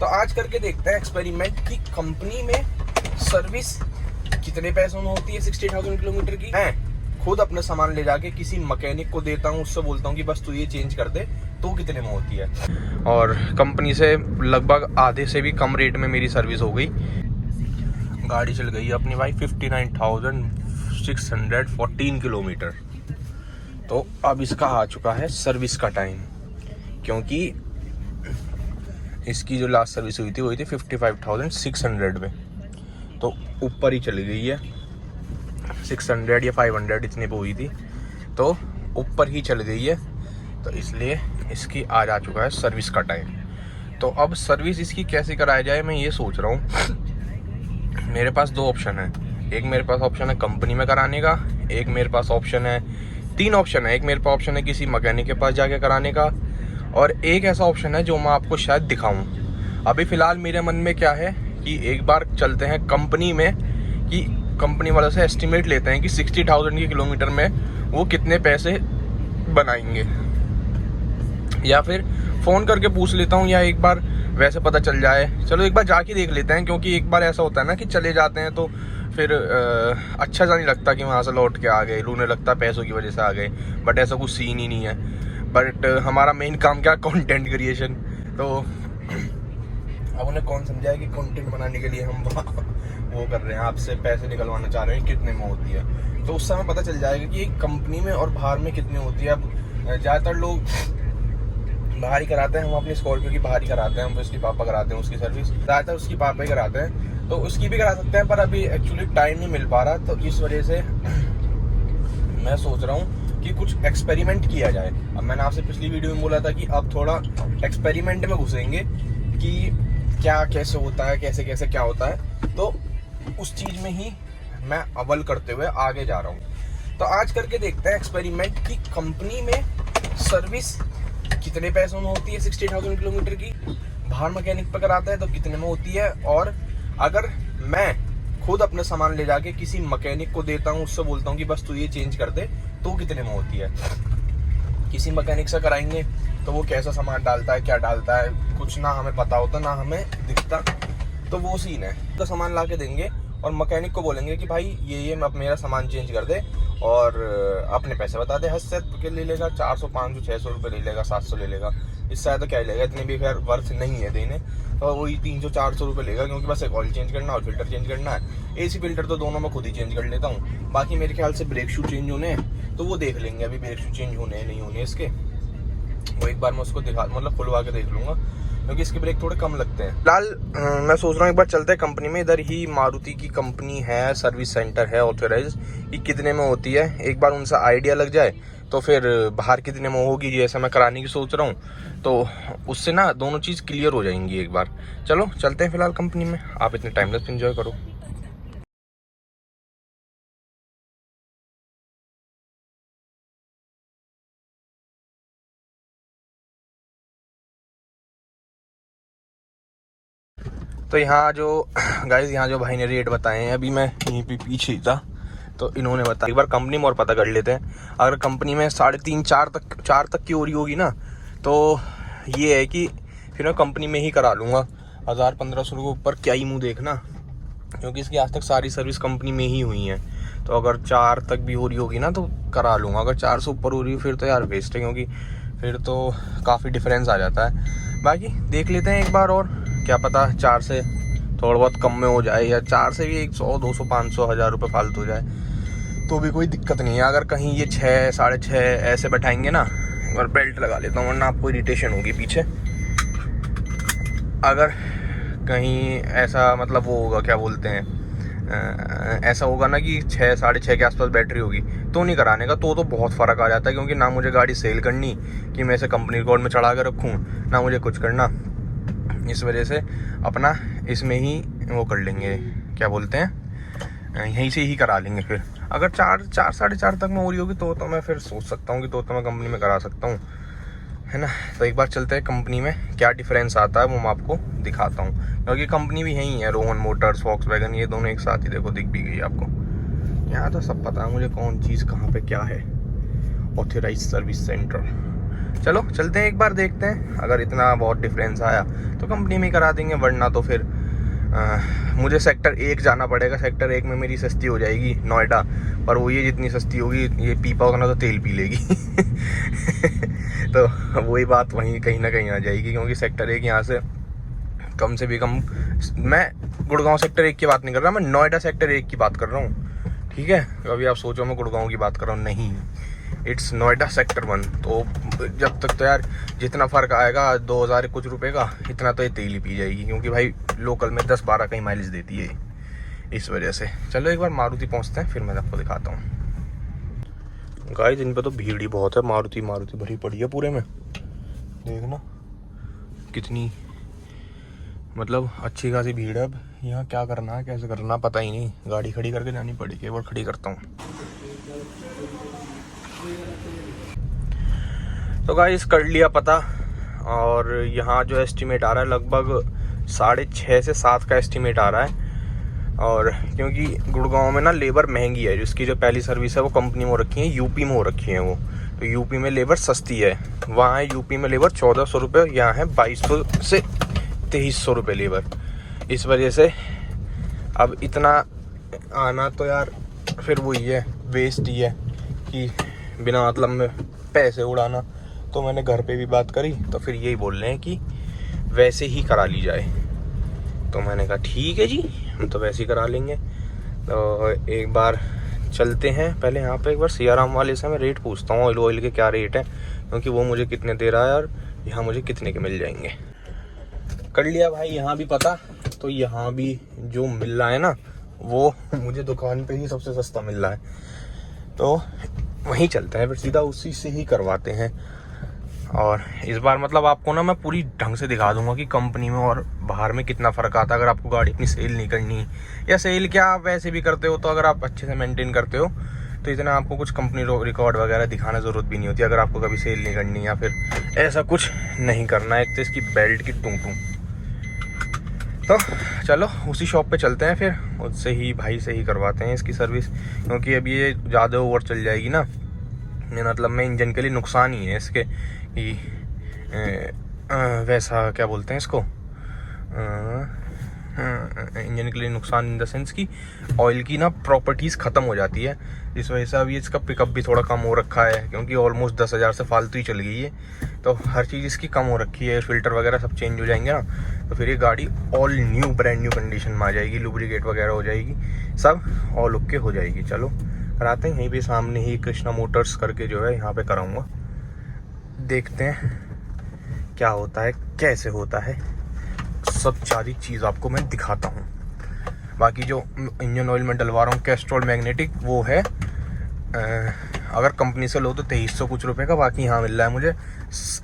तो आज करके देखते हैं एक्सपेरिमेंट की कंपनी में सर्विस कितने पैसों में होती है 60,000 किलोमीटर की। मैं खुद अपना सामान ले जाके किसी मैकेनिक को देता हूँ, उससे बोलता हूँ कि बस तू ये चेंज कर दे, तो कितने में होती है। और कंपनी से लगभग आधे से भी कम रेट में मेरी सर्विस हो गई। गाड़ी चल गई अपनी भाई 59,614 किलोमीटर। तो अब इसका आ चुका है सर्विस का टाइम, क्योंकि इसकी जो लास्ट सर्विस हुई थी वही थी 55,600 में, तो ऊपर ही चली गई है। 600 या 500 इतने पे हुई थी, तो ऊपर ही चल गई है। तो इसलिए इसकी आज आ चुका है सर्विस का टाइम। तो अब सर्विस इसकी कैसे कराया जाए, मैं ये सोच रहा हूँ। मेरे पास दो ऑप्शन है। एक मेरे पास ऑप्शन है कंपनी में कराने का, एक मेरे पास ऑप्शन है, 3 ऑप्शन है। एक मेरे पास ऑप्शन है किसी मैकेनिक के पास जाके कराने का, और एक ऐसा ऑप्शन है जो मैं आपको शायद दिखाऊं। अभी फ़िलहाल मेरे मन में क्या है कि एक बार चलते हैं कंपनी में, कि कंपनी वालों से एस्टिमेट लेते हैं कि 60,000 की किलोमीटर में वो कितने पैसे बनाएंगे, या फिर फ़ोन करके पूछ लेता हूँ, या एक बार वैसे पता चल जाए। चलो एक बार जाके देख लेते हैं, क्योंकि एक बार ऐसा होता है ना कि चले जाते हैं तो फिर अच्छा सा नहीं लगता कि वहाँ से लौट के आ गए, रोने लगता पैसों की वजह से आ गए। बट ऐसा कुछ सीन ही नहीं है। बट हमारा मेन काम क्या, कंटेंट क्रिएशन। तो अब उन्हें कौन समझाए कि कंटेंट बनाने के लिए हम वो कर रहे हैं, आपसे पैसे निकलवाना चाह रहे हैं, कितने में होती है। तो उस समय पता चल जाएगा कि कंपनी में और बाहर में कितनी होती है। अब ज़्यादातर लोग बाहर ही कराते हैं। हम अपनी स्कॉर्पियो की बाहर ही कराते हैं, हम उसके पापा कराते हैं उसकी सर्विस, ज़्यादातर उसकी पापा ही कराते हैं। तो उसकी भी करा सकते हैं, पर अभी एक्चुअली टाइम नहीं मिल पा रहा। तो इस वजह से मैं सोच रहा हूँ कि कुछ एक्सपेरिमेंट किया जाए। अब मैंने आपसे पिछली वीडियो में बोला था कि अब थोड़ा एक्सपेरिमेंट में घुसेंगे कि क्या कैसे होता है, कैसे कैसे क्या होता है। तो उस चीज़ में ही मैं अव्वल करते हुए आगे जा रहा हूँ। तो आज करके देखते हैं एक्सपेरिमेंट की कंपनी में सर्विस कितने पैसों में होती है 60,000 किलोमीटर की। बाहर मैकेनिक पर कराता है तो कितने में होती है, और अगर मैं खुद अपना सामान ले जाके किसी मैकेनिक को देता हूँ, उससे बोलता हूँ कि बस तू ये चेंज कर दे, तो कितने में होती है। किसी मैकेनिक से कराएंगे तो वो कैसा सामान डालता है, क्या डालता है, कुछ ना हमें पता होता ना हमें दिखता। तो वो सीन है। तो सामान ला के देंगे और मैकेनिक को बोलेंगे कि भाई ये मेरा सामान चेंज कर दे, और अपने पैसे बता दे। हद से के ले लेगा 400 500 600 रुपये ले लेगा, 700 ले लेगा। इससे ज़्यादा क्या लेगा, इतने भी खैर वर्थ नहीं है देने। तो वही 300-400 रुपये लेगा, क्योंकि बस एक ऑयल चेंज करना और फिल्टर चेंज करना है। एसी फिल्टर तो दोनों मैं खुद ही चेंज कर लेता हूँ। बाकी मेरे ख्याल से ब्रेक शू चेंज होने हैं, तो वो देख लेंगे अभी ब्रेक शू चेंज होने हैं नहीं होने इसके। वो एक बार मैं उसको खुलवा के देख लूँगा, क्योंकि इसके ब्रेक थोड़े कम लगते हैं। फिलहाल मैं सोच रहा हूँ एक बार चलते हैं कंपनी में। इधर ही मारुति की कंपनी है, सर्विस सेंटर है ऑथराइज, कि कितने में होती है। एक बार उनसे आइडिया लग जाए तो फिर बाहर कितने में होगी, जैसा मैं कराने की सोच रहा हूँ, तो उससे ना दोनों चीज़ क्लियर हो जाएंगी एक बार। चलो चलते हैं फिलहाल कंपनी में। आप इतने टाइमलेस एंजॉय करो। तो यहाँ जो गाइस, यहाँ जो भाई ने रेट बताए हैं, अभी मैं यहीं पे पीछे ही था, तो इन्होंने बताया। एक बार कंपनी में और पता कर लेते हैं। अगर कंपनी में 3.5 4 तक की हो रही होगी ना, तो ये है कि फिर मैं कंपनी में ही करा लूँगा। 1000-1500 रुपये ऊपर क्या ही मुँह देखना, क्योंकि इसकी आज तक सारी सर्विस कंपनी में ही हुई हैं। तो अगर 4 तक भी हो रही होगी ना तो करा लूँगा। अगर 4 से ऊपर हो रही हो फिर तो यार वेस्ट है, क्योंकि फिर तो काफ़ी डिफरेंस आ जाता है। बाकी देख लेते हैं एक बार, और क्या पता 4 से थोड़ा बहुत कम में हो जाए, या 4 से भी 100 200 500 1000 रुपये फालतू हो जाए तो भी कोई दिक्कत नहीं है। अगर कहीं ये 6 6.5 ऐसे बैठाएंगे ना, एक बार बेल्ट लगा लेता हूँ वरना आपको इरिटेशन होगी पीछे। अगर कहीं ऐसा मतलब वो होगा, क्या बोलते हैं, ऐसा होगा ना कि 6 6.5 के आसपास बैटरी होगी, तो नहीं कराने का। तो बहुत फ़र्क आ जाता है, क्योंकि ना मुझे गाड़ी सेल करनी कि मैं इसे कंपनी रिकॉर्ड में चढ़ा कर रखूँ, ना मुझे कुछ करना। इस वजह से अपना इसमें ही वो कर लेंगे, क्या बोलते हैं, यहीं से ही करा लेंगे। फिर अगर 4 4.5 तक में हो रही होगी तो मैं फिर सोच सकता हूँ कि तो मैं कंपनी में करा सकता हूँ, है ना। तो एक बार चलते हैं कंपनी में, क्या डिफरेंस आता है वो मैं आपको दिखाता हूँ। क्योंकि कंपनी भी यहीं है, रोहन मोटर्स, वॉक्सवैगन, ये दोनों एक साथ ही देखो दिख भी गई आपको। यहाँ तो सब पता है मुझे कौन चीज़ कहाँ पे क्या है। ऑथराइज सर्विस सेंटर चलो चलते हैं, एक बार देखते हैं। अगर इतना बहुत डिफरेंस आया तो कंपनी में करा देंगे, वरना तो फिर मुझे सेक्टर 1 जाना पड़ेगा। सेक्टर 1 में मेरी सस्ती हो जाएगी नोएडा, पर वो ये जितनी सस्ती होगी ये पीपा उतना तो तेल पी लेगी। तो वही बात वहीं कहीं ना कहीं आ जाएगी, क्योंकि सेक्टर 1 यहाँ से कम से भी कम, मैं गुड़गांव सेक्टर 1 की बात नहीं कर रहा, मैं नोएडा सेक्टर 1 की बात कर रहा हूँ। ठीक है, अभी आप सोचो मैं गुड़गांव की बात कर रहा हूँ, नहीं, इट्स नोएडा सेक्टर 1। तो जब तक तो यार जितना फ़र्क आएगा 2000 कुछ रुपए का, इतना तो ये तेल ही पी जाएगी, क्योंकि भाई लोकल में 10-12 का ही माइलेज देती है इस वजह से। चलो एक बार मारुति पहुंचते हैं, फिर मैं आपको दिखाता हूँ। गाइस इन पे तो भीड़ ही बहुत है, मारुति भरी पड़ी है पूरे में, देखना कितनी मतलब अच्छी खासी भीड़ है। अब यहाँ क्या करना है कैसे करना पता ही नहीं, गाड़ी खड़ी करके जानी पड़ेगी। एक बार खड़ी करता हूँ। तो गाइस कर लिया पता, और यहाँ जो एस्टीमेट आ रहा है लगभग 6.5 से 7 का एस्टीमेट आ रहा है। और क्योंकि गुड़गांव में ना लेबर महंगी है, जिसकी जो पहली सर्विस है वो कंपनी में हो रखी है, यूपी में हो रखी है वो, तो यूपी में लेबर सस्ती है। वहाँ है यूपी में लेबर 1400 रुपये, यहाँ है 2200 से 2300 रुपये लेबर। इस वजह से अब इतना आना तो यार फिर वही है, वेस्ट ही है कि बिना मतलब में पैसे उड़ाना। तो मैंने घर पे भी बात करी, तो फिर यही बोल रहे हैं कि वैसे ही करा ली जाए। तो मैंने कहा ठीक है जी, हम तो वैसे ही करा लेंगे। तो एक बार चलते हैं, पहले यहाँ पे एक बार सियाराम वाले से मैं रेट पूछता हूँ ऑयल के क्या रेट है, क्योंकि वो मुझे कितने दे रहा है और यहाँ मुझे कितने के मिल जाएंगे। कर लिया भाई यहाँ भी पता, तो यहाँ भी जो मिल रहा है ना वो मुझे दुकान पे ही सबसे सस्ता मिल रहा है, तो वहीं चलते हैं फिर सीधा उसी से ही करवाते हैं। और इस बार मतलब आपको ना मैं पूरी ढंग से दिखा दूंगा कि कंपनी में और बाहर में कितना फ़र्क आता है। अगर आपको गाड़ी अपनी सेल नहीं करनी, या सेल क्या आप वैसे भी करते हो, तो अगर आप अच्छे से मेंटेन करते हो तो इतना आपको कुछ कंपनी रिकॉर्ड वगैरह दिखाना ज़रूरत भी नहीं होती, अगर आपको कभी सेल नहीं करनी या फिर ऐसा कुछ नहीं करना है। एक तो इसकी बेल्ट की टूं। तो चलो उसी शॉप पे चलते हैं, फिर उससे ही भाई से ही करवाते हैं इसकी सर्विस, क्योंकि अब ये ज़्यादा ओवर चल जाएगी ना, मतलब में इंजन के लिए नुकसान ही है इसके कि वैसा क्या बोलते हैं इसको, इंजन के लिए नुकसान इन द सेंस कि ऑयल की ना प्रॉपर्टीज़ ख़त्म हो जाती है। इस वजह से अभी इसका पिकअप भी थोड़ा कम हो रखा है, क्योंकि ऑलमोस्ट 10,000 से फालतू ही चल गई है, तो हर चीज़ इसकी कम हो रखी है। फिल्टर वगैरह सब चेंज हो जाएंगे ना, तो फिर ये गाड़ी all new brand new condition में आ जाएगी, लुब्रिकेट वगैरह हो जाएगी, सब ऑल ओके हो जाएगी। चलो कराते हैं, यहीं पे सामने ही कृष्णा मोटर्स करके जो है यहाँ पे कराऊंगा, देखते हैं क्या होता है कैसे होता है, सब सारी चीज़ आपको मैं दिखाता हूँ। बाकी जो इंजन ऑयल में डलवा रहा हूँ कैस्ट्रॉल मैग्नेटिक, वो है अगर कंपनी से लो तो 2300 कुछ रुपए का, बाकी यहाँ मिल रहा है मुझे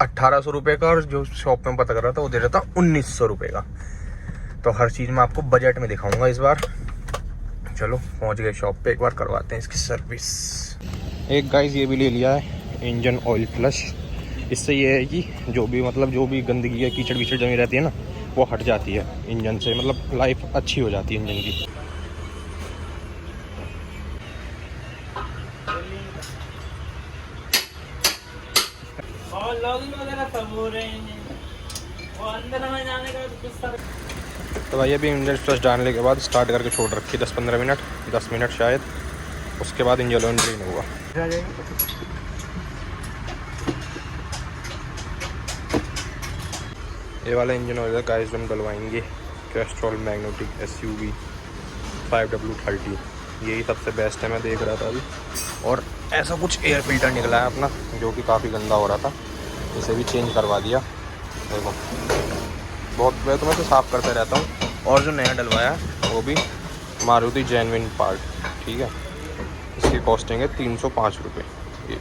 1800 रुपये का, और जो शॉप में पता कर रहा था वो दे रहा था 1900 रुपये का। तो हर चीज़ मैं आपको बजट में दिखाऊंगा इस बार। चलो पहुँच गए शॉप पे, एक बार करवाते हैं इसकी सर्विस। एक गाइस ये भी ले लिया है इंजन ऑयल फ्लश। इससे ये है कि जो भी गंदगी या कीचड़ वीचड़ जमी रहती है ना, वो हट जाती है इंजन से, मतलब लाइफ अच्छी हो जाती है इंजन की। और लॉगिन वगैरह सब हो रहे हैं, और अंदर में जाने का कुछ सारा। तो भाई अभी इंजन फ्लश डालने के बाद स्टार्ट करके छोड़ रखी 10-15 मिनट, 10 मिनट शायद, उसके बाद इंजन ऑयल ड्रेन होगा। ये वाला इंजन ऑयल गाइस हम डलवाएंगे कैस्ट्रॉल मैग्नेटिक SUV 5W30, यही सबसे बेस्ट है, मैं देख रहा था अभी। और ऐसा कुछ एयर फिल्टर निकला है अपना, जो कि काफ़ी गंदा हो रहा था, इसे भी चेंज करवा दिया। देखो बहुत, मैं तो मैं तो साफ़ करते रहता हूँ। और जो नया डलवाया है वो भी मारुति जेन्युइन पार्ट, ठीक है, इसकी कॉस्टिंग है 305 रुपये ये।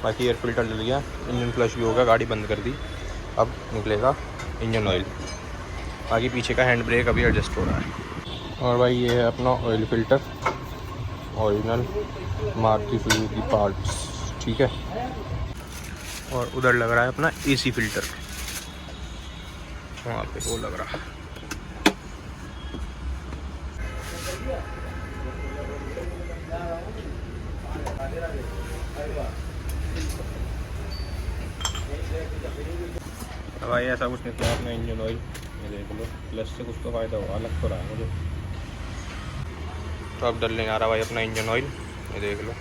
बाकी एयर फिल्टर डल गया, इंजन फ्लश भी हो गया, गाड़ी बंद कर दी, अब निकलेगा इंजन ऑयल। बाकी पीछे का हैंड ब्रेक अभी एडजस्ट हो रहा है। और भाई ये है अपना oil filter, original Maruti Suzuki parts, ठीक है। और उधर लग रहा है अपना AC फिल्टर, वहाँ पे वो लग रहा है। तो भाई ऐसा कुछ निकला अपना इंजन ऑयल, ये देख लो। प्लस से कुछ तो फ़ायदा होगा, लग तो रहा है मुझे। तो अब डलने आ रहा भाई अपना इंजन ऑयल, ये देख लो।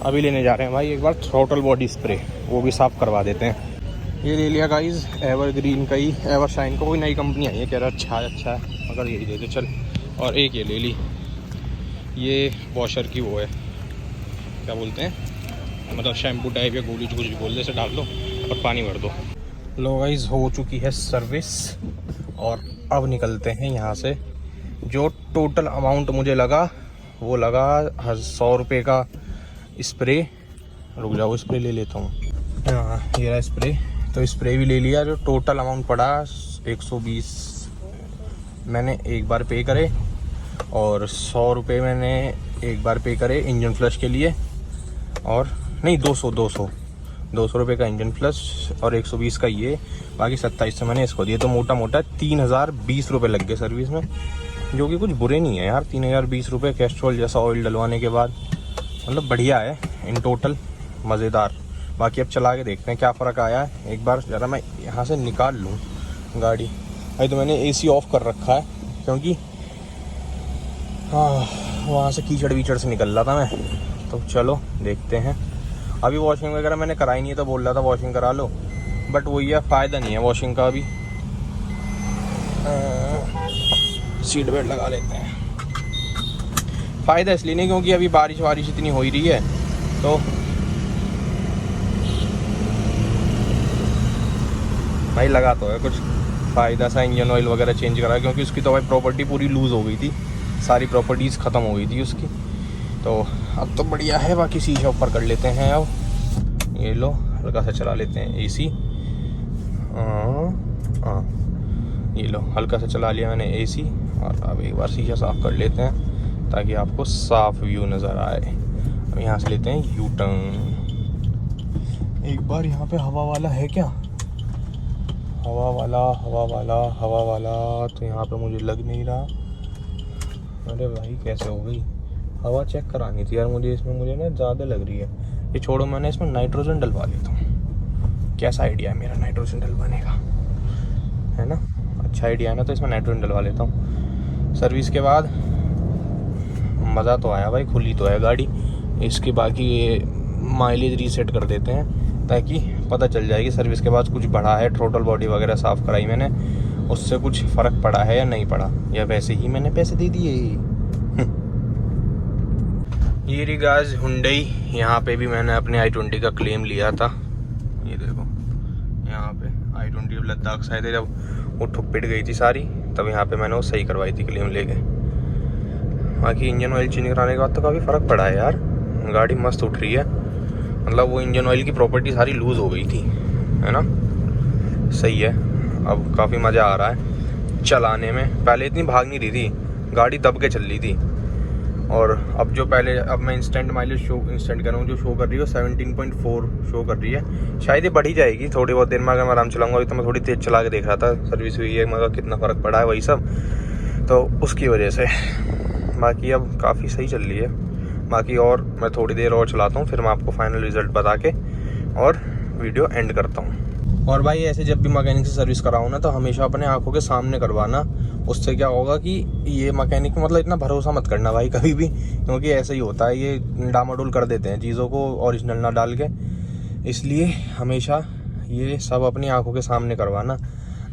अभी लेने जा रहे हैं भाई एक बार थ्रॉटल बॉडी स्प्रे, वो भी साफ़ करवा देते हैं। ये ले लिया गाइस एवरग्रीन का ही, एवरशाइन का, कोई नई कंपनी आई है, कह रहा अच्छा है मगर यही दे दे चल। और एक ये ले ली, ये वॉशर की वो है, क्या बोलते हैं, मतलब शैम्पू टाइप या गोली कुछ भी बोल दे, इसे डाल दो और पानी भर दो। लो गाइस हो चुकी है सर्विस और अब निकलते हैं यहाँ से। जो टोटल अमाउंट मुझे लगा वो लगा 100 रुपये का स्प्रे। रुक जाओ स्प्रे ले लेता हूँ। हाँ ये रहा स्प्रे, तो स्प्रे भी ले लिया। जो टोटल अमाउंट पड़ा 120 मैंने एक बार पे करे और 100 रुपये मैंने एक बार पे करे इंजन फ्लश के लिए, और नहीं 200 रुपये का इंजन फ्लश और 120 का ये, बाकी 27 से मैंने इसको दिए। तो मोटा मोटा 3020 रुपये लग गए सर्विस में, जो कि कुछ बुरे नहीं है यार। 3020 रुपये कैस्ट्रॉल जैसा ऑयल डलवाने के बाद, मतलब बढ़िया है इन टोटल, मज़ेदार। बाकी अब चला के देखते हैं क्या फ़र्क आया है। एक बार ज़रा मैं यहाँ से निकाल लूँ गाड़ी। अभी तो मैंने एसी ऑफ कर रखा है क्योंकि हाँ वहाँ से कीचड़ वीचड़ से निकल रहा था मैं। तो चलो देखते हैं। अभी वॉशिंग वगैरह मैंने कराई नहीं है, तो बोल रहा था वॉशिंग करा लो, बट वही है, फ़ायदा नहीं है वॉशिंग का अभी। सीट बेल्ट लगा लेते हैं। फ़ायदा इसलिए नहीं क्योंकि अभी बारिश इतनी हो ही रही है, तो भाई लगा तो है कुछ फ़ायदा सा। इंजन ऑयल वगैरह चेंज करा क्योंकि उसकी तो भाई प्रॉपर्टी पूरी लूज़ हो गई थी, सारी प्रॉपर्टीज़ ख़त्म हो गई थी उसकी। तो अब तो बढ़िया है। बाकी शीशा ऊपर कर लेते हैं। अब ये लो हल्का सा चला लेते हैं एसी। हाँ ये लो हल्का सा चला लिया मैंने एसी, और अब एक बार शीशा साफ़ कर लेते हैं ताकि आपको साफ़ व्यू नज़र आए। अब यहाँ से लेते हैं यू टर्न। एक बार यहाँ पे हवा वाला है क्या? हवा वाला तो यहाँ पे मुझे लग नहीं रहा। अरे भाई कैसे हो गई? हवा चेक करानी थी यार मुझे इसमें, मुझे ना ज़्यादा लग रही है। ये छोड़ो, मैंने इसमें नाइट्रोजन डलवा लेता हूँ। कैसा आइडिया है मेरा नाइट्रोजन डलवाने का, है ना? अच्छा आइडिया है ना, तो इसमें नाइट्रोजन डलवा लेता हूँ। सर्विस के बाद मज़ा तो आया भाई, खुली तो है गाड़ी इसकी। बाकी ये माइलेज रीसेट कर देते हैं ताकि पता चल जाएगी सर्विस के बाद कुछ बढ़ा है। थ्रोटल बॉडी वगैरह साफ़ कराई मैंने, उससे कुछ फ़र्क पड़ा है या नहीं पड़ा, या वैसे ही मैंने पैसे दे दिए। ये रही गाइस हुंडई। यहाँ पे भी मैंने अपने i20 का क्लेम लिया था। ये देखो यहाँ पे i20 लद्दाख से आए थे, जब वो ठुक पिट गई थी सारी, तब यहाँ पे मैंने वो सही करवाई थी क्लेम लेके। बाकी इंजन ऑयल चेंज कराने के बाद तो काफ़ी फ़र्क पड़ा है यार, गाड़ी मस्त उठ रही है। मतलब वो इंजन ऑयल की प्रॉपर्टी सारी लूज़ हो गई थी, है ना? सही है, अब काफ़ी मज़ा आ रहा है चलाने में। पहले इतनी भाग नहीं रही थी गाड़ी, दब के चल रही थी। और अब जो पहले, अब मैं इंस्टेंट माइलेज इंस्टेंट कर रहा हूँ, जो शो कर रही है 17.4 शो कर रही है। शायद ये बढ़ी जाएगी थोड़ी बहुत देर में अगर मैं आराम चलाऊंगा। अभी तो मैं थोड़ी तेज़ चला के देख रहा था, सर्विस हुई है, मगर कितना फ़र्क पड़ा है वही सब, तो उसकी वजह से। बाकी अब काफ़ी सही चल रही है। बाकी और मैं थोड़ी देर और चलाता हूँ, फिर मैं आपको फाइनल रिज़ल्ट बता के और वीडियो एंड करता हूँ। और भाई ऐसे जब भी मैकेनिक से सर्विस कराऊँ ना, तो हमेशा अपने आंखों के सामने करवाना। उससे क्या होगा कि ये मैकेनिक मतलब इतना भरोसा मत करना भाई कभी भी, क्योंकि ऐसे ही होता है, ये डामाडोल कर देते हैं चीज़ों को ओरिजिनल ना डाल के। इसलिए हमेशा ये सब अपनी आंखों के सामने करवाना,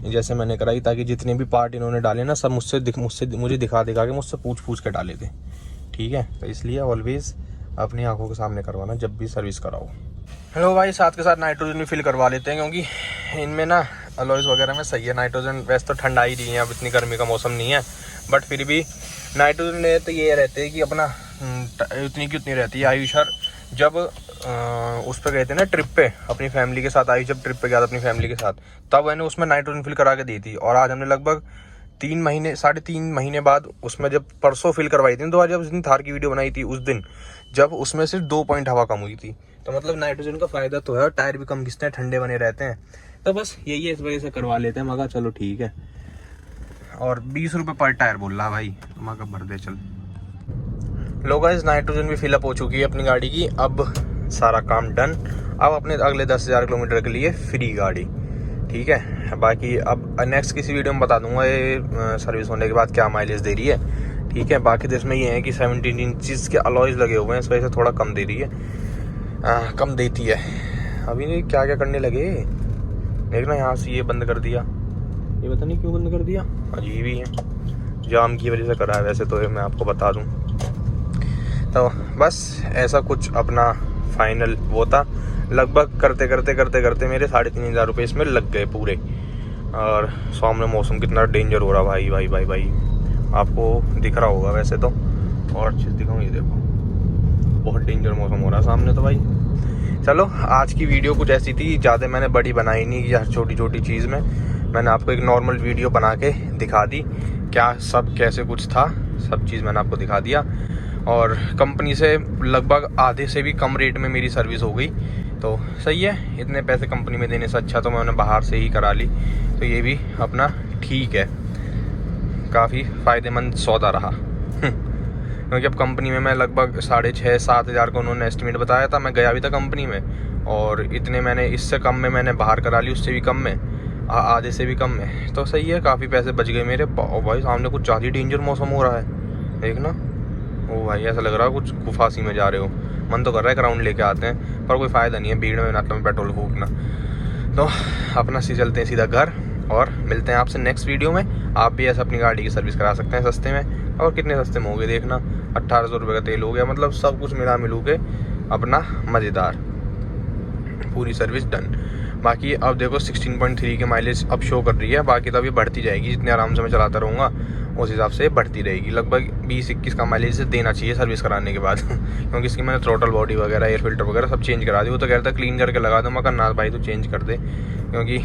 जैसे मैंने कराई, ताकि जितने भी पार्ट इन्होंने डाले ना, सब मुझे दिखा के मुझसे पूछ के डाले थे। ठीक है, तो इसलिए ऑलवेज़ अपनी आंखों के सामने करवाना जब भी सर्विस कराओ। हेलो भाई, साथ के साथ नाइट्रोजन भी फिल करवा लेते हैं, क्योंकि इनमें ना अलॉयज़ वगैरह में सही है नाइट्रोजन। वैसे तो ठंडा ही रही है, अब इतनी गर्मी का मौसम नहीं है, बट फिर भी नाइट्रोजन में तो ये रहते हैं कि अपना उतनी की उतनी रहती है। आयुष सर जब उस पर गए थे ना ट्रिप पे अपनी फैमिली के साथ, आयुष जब ट्रिप पे गया था अपनी फैमिली के साथ, तब मैंने उसमें नाइट्रोजन फिल करा के दी थी। और आज हमने लगभग 3 महीने बाद उसमें, जब परसों फिल करवाई थी, तो आज जब उस दिन थार की वीडियो बनाई थी उस दिन, जब उसमें सिर्फ 2 पॉइंट हवा कम हुई थी। तो मतलब नाइट्रोजन का फ़ायदा तो है, और टायर भी कम घिसते हैं, ठंडे बने रहते हैं। तो बस यही है, इस वजह से करवा लेते हैं। मगर चलो ठीक है, और 20 रुपये पर टायर बोल रहा भाई, माँ का भर दे चल। लो गाइस, नाइट्रोजन भी फिलअप हो चुकी है अपनी गाड़ी की, अब सारा काम डन। अब अपने अगले 10,000 किलोमीटर के लिए फ्री गाड़ी, ठीक है। बाकी अब नेक्स्ट किसी वीडियो में बता दूंगा ये सर्विस होने के बाद क्या माइलेज दे रही है, ठीक है। बाकी तो इसमें ये है कि 17 इंचज़ के अलॉयज़ लगे हुए हैं, इस वजह से थोड़ा कम दे रही है, कम देती है। अभी नहीं क्या क्या करने लगे, देखना यहाँ से ये बंद कर दिया, ये पता नहीं क्यों बंद कर दिया, अजीब ही है, जाम की वजह से करा है वैसे तो, ये मैं आपको बता दूँ। तो बस ऐसा कुछ अपना फाइनल वो था। लगभग करते करते मेरे 3,500 रुपये इसमें लग गए पूरे। और सामने मौसम कितना डेंजर हो रहा भाई, आपको दिख रहा होगा वैसे तो, और अच्छे से दिखाऊँ, ये देखो बहुत डेंजर मौसम हो रहा है सामने तो भाई। चलो आज की वीडियो कुछ ऐसी थी, ज़्यादा मैंने बड़ी बनाई नहीं कि हर छोटी छोटी चीज़ में मैंने आपको एक नॉर्मल वीडियो बना के दिखा दी, क्या सब कैसे कुछ था, सब चीज़ मैंने आपको दिखा दिया। और कंपनी से लगभग आधे से भी कम रेट में मेरी सर्विस हो गई, तो सही है। इतने पैसे कंपनी में देने से अच्छा तो मैंने बाहर से ही करा ली, तो ये भी अपना ठीक है, काफ़ी फ़ायदेमंद सौदा रहा। क्योंकि अब कंपनी में मैं लगभग 6,500-7 हज़ार का उन्होंने एस्टिमेट बताया था, मैं गया भी था कंपनी में, और इतने मैंने इससे कम में मैंने बाहर करा ली, उससे भी कम में, आधे से भी कम में, तो सही है, काफ़ी पैसे बच गए मेरे। भाई सामने कुछ ज़्यादा डेंजर मौसम हो रहा है, देखना। ओ भाई ऐसा लग रहा है कुछ गुफासी में जा रहे हो, मन तो कर रहा है ग्राउंड लेके आते हैं, पर कोई फ़ायदा नहीं है भीड़ में नाटक में पेट्रोल फूकना। तो अपना चलते हैं सीधा घर, और मिलते हैं आपसे नेक्स्ट वीडियो में। आप भी ऐसे अपनी गाड़ी की सर्विस करा सकते हैं सस्ते में, और कितने सस्ते में हो गए देखना, 1,800 रुपये का तेल हो गया, मतलब सब कुछ मिला मिलू के अपना मज़ेदार पूरी सर्विस डन। बाकी अब देखो 16.3 के माइलेज अब शो कर रही है, बाकी तो अभी बढ़ती जाएगी, जितने आराम से मैं चलाता रहूँगा उस हिसाब से बढ़ती रहेगी। लगभग 20-21 का माइलेज से देना चाहिए सर्विस कराने के बाद क्योंकि इसकी मैंने थ्रोटल बॉडी वगैरह, एयर फिल्टर वगैरह सब चेंज करा दी। वो तो कह रहा था क्लीन करके लगा दो, मैं कहा ना भाई तो चेंज कर दे, क्योंकि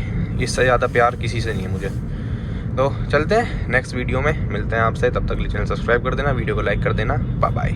इससे ज़्यादा प्यार किसी से नहीं है मुझे। तो चलते हैं नेक्स्ट वीडियो में, मिलते हैं आपसे, तब तक के लिए चैनल सब्सक्राइब कर देना, वीडियो को लाइक कर देना, बाय बाय।